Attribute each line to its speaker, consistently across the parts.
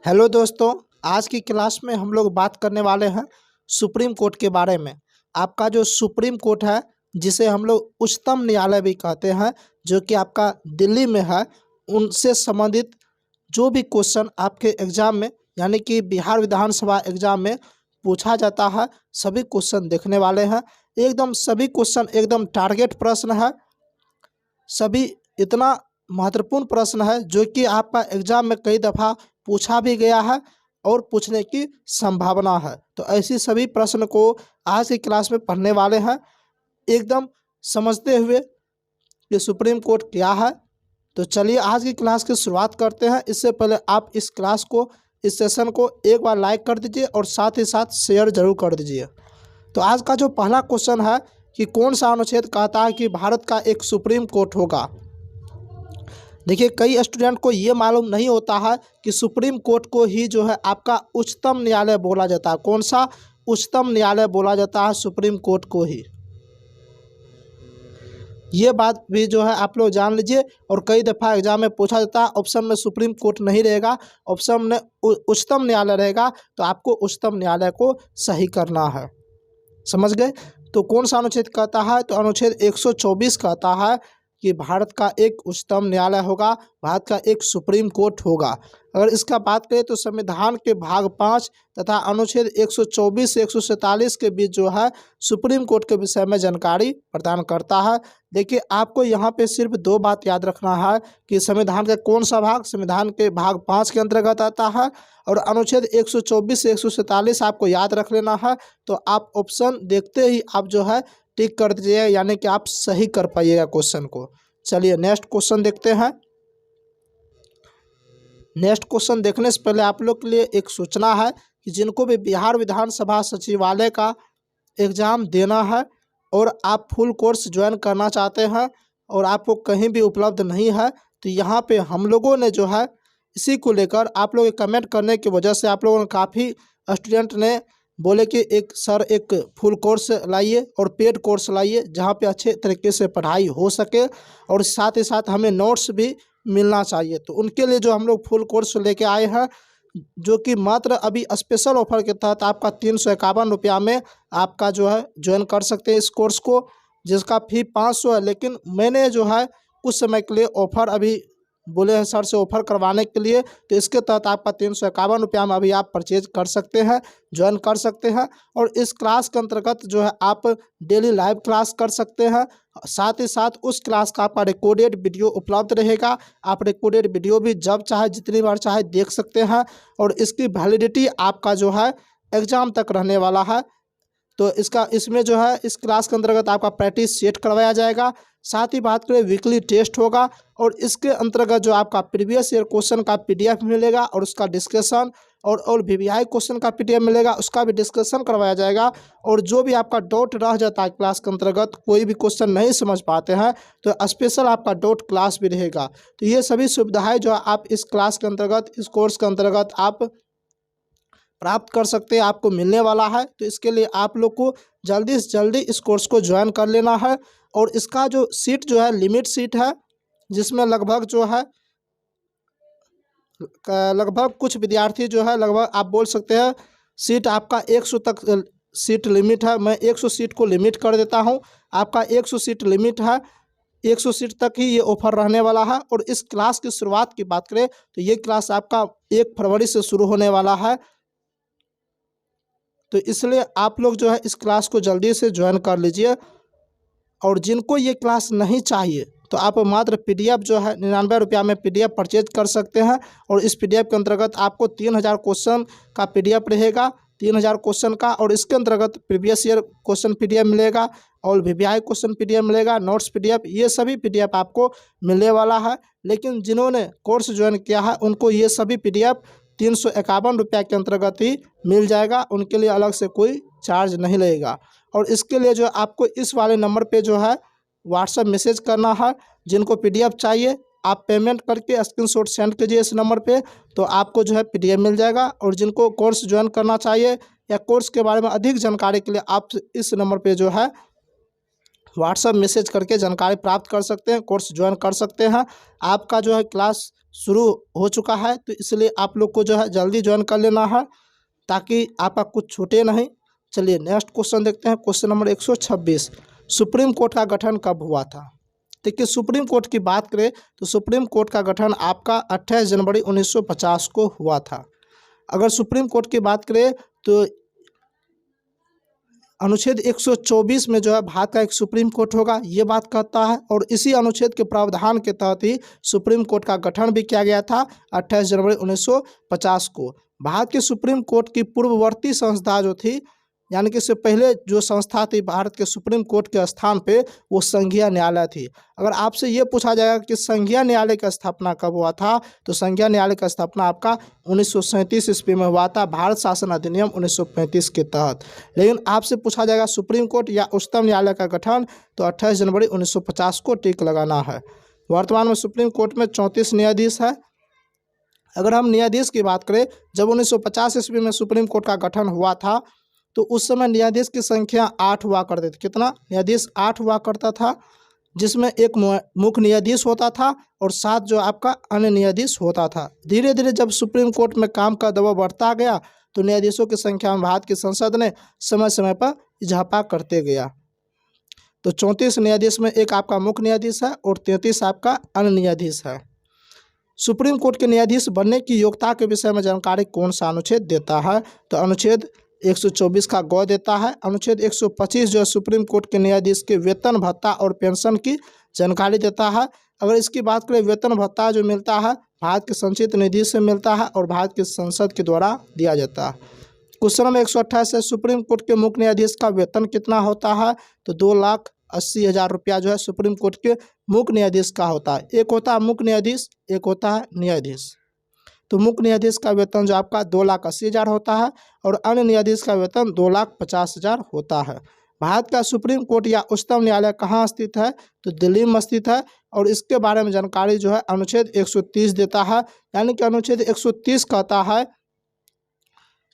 Speaker 1: Hello दोस्तों। आज की क्लास में हम लोग बात करने वाले हैं सुप्रीम कोर्ट के बारे में। आपका जो सुप्रीम कोर्ट है, जिसे हम लोग उच्चतम न्यायालय भी कहते हैं, जो कि आपका दिल्ली में है, उनसे संबंधित जो भी क्वेश्चन आपके एग्जाम में यानी कि बिहार विधानसभा एग्जाम में पूछा जाता है, सभी क्वेश्चन देखने वाले हैं। एकदम सभी क्वेश्चन एकदम टारगेट प्रश्न है। सभी इतना महत्वपूर्ण प्रश्न है जो कि आपका एग्जाम में कई दफ़ा पूछा भी गया है और पूछने की संभावना है। तो ऐसी सभी प्रश्न को आज की क्लास में पढ़ने वाले हैं, एकदम समझते हुए कि सुप्रीम कोर्ट क्या है। तो चलिए आज की क्लास की शुरुआत करते हैं। इससे पहले आप इस क्लास को, इस सेशन को एक बार लाइक कर दीजिए और साथ ही साथ शेयर जरूर कर दीजिए। तो आज का जो पहला क्वेश्चन है कि कौन सा अनुच्छेद कहता है कि भारत का एक सुप्रीम कोर्ट होगा। देखिए, कई स्टूडेंट को ये मालूम नहीं होता है कि सुप्रीम कोर्ट को ही जो है आपका उच्चतम न्यायालय बोला जाता है। कौन सा उच्चतम न्यायालय बोला जाता है? सुप्रीम कोर्ट को ही। ये बात भी जो है आप लोग जान लीजिए। और कई दफ़ा एग्जाम में पूछा जाता है, ऑप्शन में सुप्रीम कोर्ट नहीं रहेगा, ऑप्शन में उच्चतम न्यायालय रहेगा, तो आपको उच्चतम न्यायालय को सही करना है। समझ गए? तो कौन सा अनुच्छेद कहता है? तो अनुच्छेद 124 कहता है कि भारत का एक उच्चतम न्यायालय होगा, भारत का एक सुप्रीम कोर्ट होगा। अगर इसका बात करें तो संविधान के भाग 5 तथा अनुच्छेद 124 से 147 के बीच जो है सुप्रीम कोर्ट के विषय में जानकारी प्रदान करता है। देखिए, आपको यहाँ पे सिर्फ दो बात याद रखना है कि संविधान के कौन सा भाग, संविधान के भाग 5 के अंतर्गत आता है, और अनुच्छेद 124 से 147 आपको याद रख लेना है। तो आप ऑप्शन देखते ही आप जो है टिक कर दीजिए, यानी कि आप सही कर पाइएगा क्वेश्चन को। चलिए नेक्स्ट क्वेश्चन देखते हैं। नेक्स्ट क्वेश्चन देखने से पहले आप लोग के लिए एक सूचना है कि जिनको भी बिहार विधानसभा सचिवालय का एग्ज़ाम देना है और आप फुल कोर्स ज्वाइन करना चाहते हैं और आपको कहीं भी उपलब्ध नहीं है, तो यहाँ पे हम लोगों ने जो है इसी को लेकर आप लोग कमेंट करने की वजह से आप लोगों ने काफ़ी स्टूडेंट ने बोले कि एक सर एक फुल कोर्स लाइए और पेड कोर्स लाइए जहाँ पे अच्छे तरीके से पढ़ाई हो सके और साथ ही साथ हमें नोट्स भी मिलना चाहिए। तो उनके लिए जो हम लोग फुल कोर्स लेके आए हैं, जो कि मात्र अभी स्पेशल ऑफर के तहत आपका 351 रुपया में आपका जो है ज्वाइन कर सकते हैं इस कोर्स को, जिसका फ़ी 500 है। लेकिन मैंने जो है कुछ समय के लिए ऑफ़र अभी बोले हैं सर से ऑफ़र करवाने के लिए, तो इसके तहत आपका 351 रुपया में अभी आप परचेज कर सकते हैं, ज्वाइन कर सकते हैं। और इस क्लास के अंतर्गत जो है आप डेली लाइव क्लास कर सकते हैं। साथ ही साथ उस क्लास का आपका रिकॉर्डेड वीडियो उपलब्ध रहेगा। आप रिकॉर्डेड वीडियो भी जब चाहे जितनी बार चाहे देख सकते हैं और इसकी वैलिडिटी आपका जो है एग्ज़ाम तक रहने वाला है। तो इसमें जो है इस क्लास के अंतर्गत आपका प्रैक्टिस सेट करवाया जाएगा। साथ ही बात करें वीकली टेस्ट होगा और इसके अंतर्गत जो आपका प्रीवियस ईयर क्वेश्चन का पीडीएफ मिलेगा और उसका डिस्कशन और वीवीआई क्वेश्चन का पीडीएफ मिलेगा, उसका भी डिस्कशन करवाया जाएगा। और जो भी आपका डाउट रह जाता है क्लास के अंतर्गत, कोई भी क्वेश्चन नहीं समझ पाते हैं, तो स्पेशल आपका डाउट क्लास भी रहेगा। तो ये सभी सुविधाएं जो आप इस क्लास के अंतर्गत, इस कोर्स के अंतर्गत आप प्राप्त कर सकते हैं, आपको मिलने वाला है। तो इसके लिए आप लोग को जल्दी से जल्दी इस कोर्स को ज्वाइन कर लेना है। और इसका जो सीट जो है लिमिट सीट है, जिसमें लगभग जो है लगभग कुछ विद्यार्थी जो है लगभग आप बोल सकते हैं सीट आपका 100 तक सीट लिमिट है। मैं 100 सीट को लिमिट कर देता हूं। आपका 100 सीट लिमिट है, 100 सीट तक ही ये ऑफर रहने वाला है। और इस क्लास की शुरुआत की बात करें तो ये क्लास आपका 1 फरवरी से शुरू होने वाला है। तो इसलिए आप लोग जो है इस क्लास को जल्दी से ज्वाइन कर लीजिए। और जिनको ये क्लास नहीं चाहिए तो आप मात्र पीडीएफ जो है 99 रुपया में पीडीएफ परचेज कर सकते हैं। और इस पीडीएफ के अंतर्गत आपको 3000 क्वेश्चन का पीडीएफ रहेगा, 3000 क्वेश्चन का। और इसके अंतर्गत प्रीवियस ईयर क्वेश्चन पीडीएफ मिलेगा और वीवीआई क्वेश्चन पीडीएफ मिलेगा, नोट्स पीडीएफ, ये सभी पीडीएफ आपको मिलने वाला है। लेकिन जिन्होंने कोर्स ज्वाइन किया है उनको ये सभी पीडीएफ 351 रुपया के अंतर्गत ही मिल जाएगा, उनके लिए अलग से कोई चार्ज नहीं लगेगा। और इसके लिए जो आपको इस वाले नंबर पे जो है व्हाट्सएप मैसेज करना है। जिनको पीडीएफ चाहिए आप पेमेंट करके स्क्रीनशॉट सेंड कीजिए इस नंबर पे, तो आपको जो है पीडीएफ मिल जाएगा। और जिनको कोर्स ज्वाइन करना चाहिए या कोर्स के बारे में अधिक जानकारी के लिए आप इस नंबर पे जो है व्हाट्सएप मैसेज करके जानकारी प्राप्त कर सकते हैं, कोर्स ज्वाइन कर सकते हैं। आपका जो है क्लास शुरू हो चुका है, तो इसलिए आप लोग को जो है जल्दी ज्वाइन कर लेना है ताकि आपका कुछ छूटे नहीं। चलिए नेक्स्ट क्वेश्चन देखते हैं। क्वेश्चन नंबर 126, सुप्रीम कोर्ट का गठन कब हुआ था? देखिए सुप्रीम कोर्ट की बात करें तो सुप्रीम कोर्ट का गठन आपका 28 जनवरी 1950 को हुआ था। अगर सुप्रीम कोर्ट की बात करें तो अनुच्छेद 124 में जो है भारत का एक सुप्रीम कोर्ट होगा, ये बात कहता है। और इसी अनुच्छेद के प्रावधान के तहत ही सुप्रीम कोर्ट का गठन भी किया गया था 28 जनवरी 1950 को। भारत के सुप्रीम कोर्ट की पूर्ववर्ती संस्था जो थी, यानी कि इससे पहले जो संस्था थी भारत के सुप्रीम कोर्ट के स्थान पे, वो संघीय न्यायालय थी। अगर आपसे ये पूछा जाएगा कि संघीय न्यायालय की स्थापना कब हुआ था, तो संघीय न्यायालय का स्थापना आपका 1937 ईस्वी में हुआ था, भारत शासन अधिनियम 1935 के तहत। लेकिन आपसे पूछा जाएगा सुप्रीम कोर्ट या उच्चतम न्यायालय का गठन, तो 28 जनवरी 1950 को टिक लगाना है। वर्तमान में सुप्रीम कोर्ट में 34 न्यायाधीश है। अगर हम न्यायाधीश की बात करें, जब 1950 ईस्वी में सुप्रीम कोर्ट का गठन हुआ था तो उस समय न्यायाधीश की संख्या 8 हुआ करती थी। कितना? न्यायाधीश 8 हुआ करता था, जिसमें एक मुख्य न्यायाधीश होता था और 7 जो आपका अन्य न्यायाधीश होता था। धीरे धीरे जब सुप्रीम कोर्ट में काम का दबाव बढ़ता गया तो न्यायाधीशों की संख्या में भारत की संसद ने समय समय पर इजाफा करते गया। तो 34 न्यायाधीश में एक आपका मुख्य न्यायाधीश है और 33 आपका अन्य न्यायाधीश है। सुप्रीम कोर्ट के न्यायाधीश बनने की योग्यता के विषय में जानकारी कौन सा अनुच्छेद देता है? तो अनुच्छेद 124 का गौ देता है। अनुच्छेद 125 जो है सुप्रीम कोर्ट के न्यायाधीश के वेतन भत्ता और पेंशन की जानकारी देता है। अगर इसकी बात करें, वेतन भत्ता जो मिलता है भारत के संचित निधि से मिलता है और भारत की संसद के द्वारा दिया जाता है। क्वेश्चन नंबर 128 है, सुप्रीम कोर्ट के मुख्य न्यायाधीश का वेतन कितना होता है? तो 2,80,000 रुपया जो है सुप्रीम कोर्ट के मुख्य न्यायाधीश का होता है। एक होता है मुख्य न्यायाधीश, एक होता है न्यायाधीश। तो मुख्य न्यायाधीश का वेतन जो आपका 2,80,000 होता है और अन्य न्यायाधीश का वेतन 2,50,000 होता है। भारत का सुप्रीम कोर्ट या उच्चतम न्यायालय कहाँ स्थित है? तो दिल्ली में स्थित है। और इसके बारे में जानकारी जो है अनुच्छेद 130 देता है। यानी कि अनुच्छेद 130 कहता है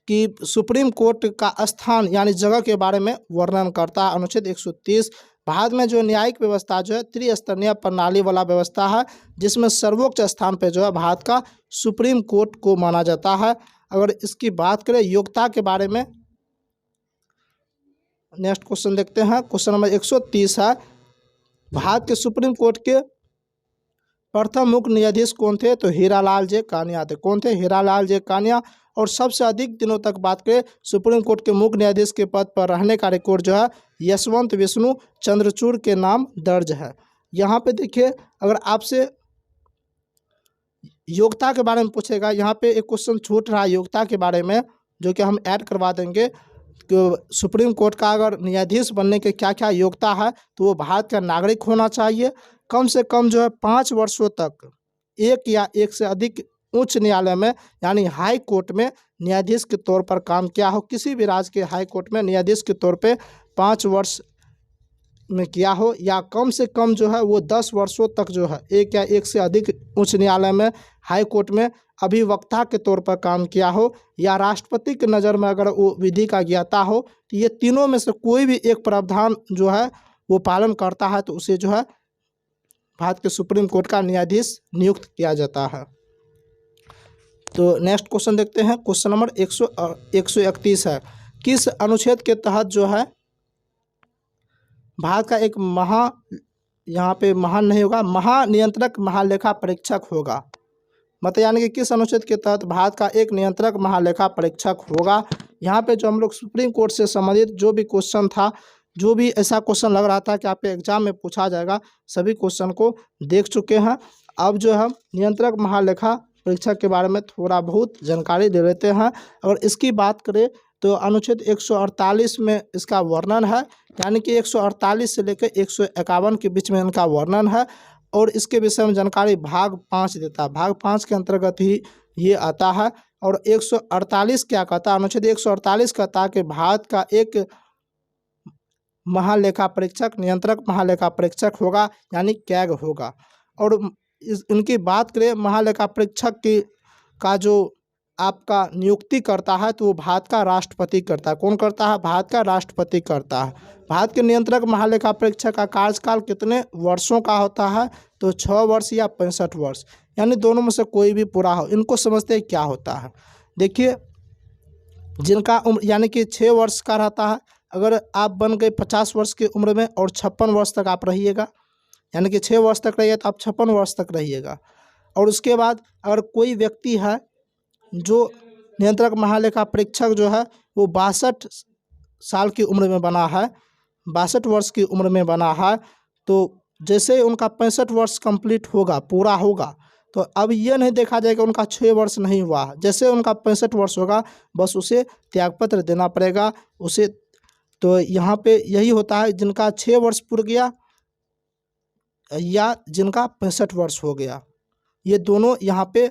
Speaker 1: कि सुप्रीम कोर्ट का स्थान यानी जगह के बारे में वर्णन करता है अनुच्छेद 130। भारत में जो न्यायिक व्यवस्था जो है त्रिस्तरीय प्रणाली वाला व्यवस्था है, जिसमें सर्वोच्च स्थान पे जो है भारत का सुप्रीम कोर्ट को माना जाता है। अगर इसकी बात करें योग्यता के बारे में, नेक्स्ट क्वेश्चन देखते हैं। क्वेश्चन नंबर 130 है, भारत के सुप्रीम कोर्ट के प्रथम मुख्य न्यायाधीश कौन थे? तो हीरालाल जे कानिया थे। कौन थे? हीरालाल जे कानिया। और सबसे अधिक दिनों तक बात करें सुप्रीम कोर्ट के मुख्य न्यायाधीश के पद पर रहने का रिकॉर्ड जो है यशवंत विष्णु चंद्रचूड़ के नाम दर्ज है। यहाँ पे देखिए, अगर आपसे योग्यता के बारे में पूछेगा, यहाँ पे एक क्वेश्चन छूट रहा है योग्यता के बारे में, जो कि हम ऐड करवा देंगे कि सुप्रीम कोर्ट का अगर न्यायाधीश बनने के क्या क्या योग्यता है, तो वो भारत का नागरिक होना चाहिए, कम से कम जो है 5 वर्षों तक एक या एक से अधिक उच्च न्यायालय में यानी हाई कोर्ट में न्यायाधीश के तौर पर काम किया हो, किसी भी राज्य के हाई कोर्ट में न्यायाधीश के तौर पे 5 वर्ष में किया हो, या कम से कम जो है वो 10 वर्षों तक जो है एक या एक से अधिक उच्च न्यायालय में हाई कोर्ट में अभिवक्ता के तौर पर काम किया हो, या राष्ट्रपति की नज़र में अगर वो विधि का ज्ञाता हो, तो ये तीनों में से कोई भी एक प्रावधान जो है वो पालन करता है, तो उसे जो है भारत के सुप्रीम कोर्ट का न्यायाधीश नियुक्त किया जाता है। तो नेक्स्ट क्वेश्चन देखते हैं। क्वेश्चन नंबर 131 है, किस अनुच्छेद के तहत जो है भारत का एक यहाँ पे महान नहीं होगा, महानियंत्रक महालेखा परीक्षक होगा? मतलब यानी कि किस अनुच्छेद के तहत भारत का एक नियंत्रक महालेखा परीक्षक होगा? यहाँ पे जो हम लोग सुप्रीम कोर्ट से संबंधित जो भी क्वेश्चन था, जो भी ऐसा क्वेश्चन लग रहा था कि आपके एग्जाम में पूछा जाएगा, सभी क्वेश्चन को देख चुके हैं। अब जो हम नियंत्रक महालेखा परीक्षक के बारे में थोड़ा बहुत जानकारी ले लेते हैं। अगर इसकी बात करें तो अनुच्छेद 148 में इसका वर्णन है, यानी कि 148 से लेकर 151 के बीच में इनका वर्णन है। और इसके विषय में जानकारी भाग 5 देता है, भाग 5 के अंतर्गत ही ये आता है। और 148 क्या कहता है? अनुच्छेद 148 कहता है कि भारत का एक महालेखा परीक्षक नियंत्रक महालेखा परीक्षक होगा, यानी कैग होगा। और इनकी बात करें महालेखा परीक्षक की का जो आपका नियुक्ति करता है तो वो भारत का राष्ट्रपति करता है। कौन करता है? भारत का राष्ट्रपति करता है। भारत के नियंत्रक महालेखा परीक्षक का कार्यकाल कितने वर्षों का होता है? तो 6 वर्ष या 65 वर्ष, यानी दोनों में से कोई भी पूरा हो। इनको समझते हैं क्या होता है। देखिए, जिनका उम्र यानी कि 6 वर्ष का रहता है, अगर आप बन गए 50 वर्ष की उम्र में और 56 वर्ष तक आप रहिएगा, यानी कि 6 वर्ष तक रहिए तो आप 56 वर्ष तक रहिएगा। और उसके बाद अगर कोई व्यक्ति है जो नियंत्रक महालेखा परीक्षक जो है वो 62 साल की उम्र में बना है, 62 वर्ष की उम्र में बना है, तो जैसे उनका 65 वर्ष कंप्लीट होगा, पूरा होगा, तो अब ये नहीं देखा जाएगा उनका 6 वर्ष नहीं हुआ। जैसे उनका 65 वर्ष होगा बस उसे त्यागपत्र देना पड़ेगा उसे। तो यहाँ पे यही होता है, जिनका 6 वर्ष पूर गया या जिनका 65 वर्ष हो गया, ये दोनों यहाँ पे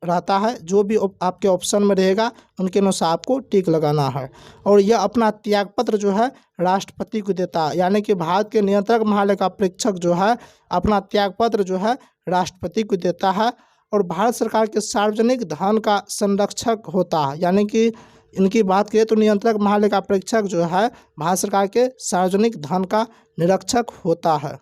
Speaker 1: रहता है। जो भी आपके ऑप्शन में रहेगा उनके अनुसार आपको टिक लगाना है। और यह अपना त्यागपत्र जो है राष्ट्रपति को देता है, यानी कि भारत के नियंत्रक महालेखा परीक्षक जो है अपना त्यागपत्र जो है राष्ट्रपति को देता है। और भारत सरकार के सार्वजनिक धन का संरक्षक होता है, यानी कि इनकी बात करें तो नियंत्रक महालेखा परीक्षक जो है भारत सरकार के सार्वजनिक धन का निरीक्षक होता है।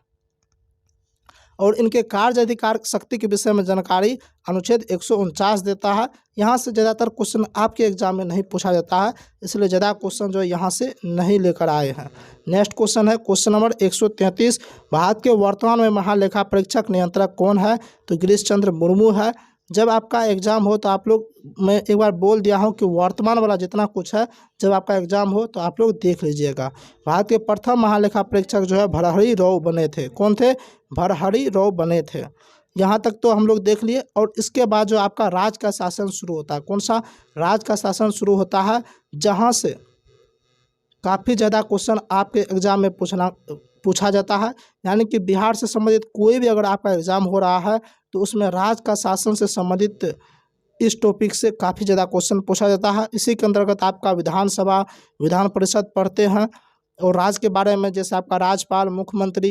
Speaker 1: और इनके कार्य अधिकार शक्ति के विषय में जानकारी अनुच्छेद 149 देता है। यहाँ से ज़्यादातर क्वेश्चन आपके एग्जाम में नहीं पूछा जाता है, इसलिए ज़्यादा क्वेश्चन जो है यहाँ से नहीं लेकर आए हैं। नेक्स्ट क्वेश्चन है क्वेश्चन नंबर 133। भारत के वर्तमान में महालेखा परीक्षक नियंत्रक कौन है? तो गिरीश चंद्र मुर्मू है। जब आपका एग्ज़ाम हो तो आप लोग, मैं एक बार बोल दिया हूँ कि वर्तमान वाला जितना कुछ है जब आपका एग्ज़ाम हो तो आप लोग देख लीजिएगा। भारत के प्रथम महालेखा परीक्षक जो है भरहरी राव बने थे। कौन थे? भरहरी राव बने थे। यहाँ तक तो हम लोग देख लिए। और इसके बाद जो आपका राज का शासन शुरू होता है, कौन सा राज का शासन शुरू होता है? जहाँ से काफ़ी ज़्यादा क्वेश्चन आपके एग्ज़ाम में पूछा जाता है, यानी कि बिहार से संबंधित कोई भी अगर आपका एग्ज़ाम हो रहा है तो उसमें राज का शासन से संबंधित इस टॉपिक से काफ़ी ज़्यादा क्वेश्चन पूछा जाता है। इसी के अंतर्गत आपका विधानसभा, विधान परिषद पढ़ते हैं और राज के बारे में, जैसे आपका राज्यपाल, मुख्यमंत्री,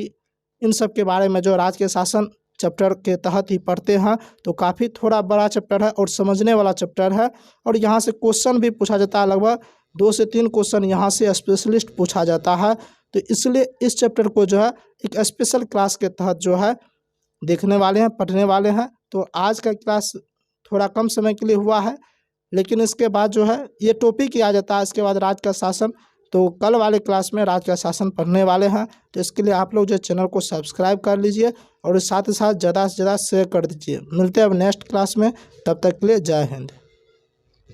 Speaker 1: इन सब के बारे में जो राज के शासन चैप्टर के तहत ही पढ़ते हैं। तो काफ़ी थोड़ा बड़ा चैप्टर है और समझने वाला चैप्टर है। और यहाँ से क्वेश्चन भी पूछा जाता है, लगभग 2 से 3 क्वेश्चन यहाँ से स्पेशलिस्ट पूछा जाता है। तो इसलिए इस चैप्टर को जो है एक स्पेशल क्लास के तहत जो है देखने वाले हैं, पढ़ने वाले हैं। तो आज का क्लास थोड़ा कम समय के लिए हुआ है, लेकिन इसके बाद जो है ये टॉपिक ही आ जाता है। इसके बाद राज का शासन, तो कल वाले क्लास में राज का शासन पढ़ने वाले हैं। तो इसके लिए आप लोग जो चैनल को सब्सक्राइब कर लीजिए और साथ ही साथ ज़्यादा से ज़्यादा शेयर कर दीजिए। मिलते हैं अब नेक्स्ट क्लास में, तब तक के लिए जय हिंद।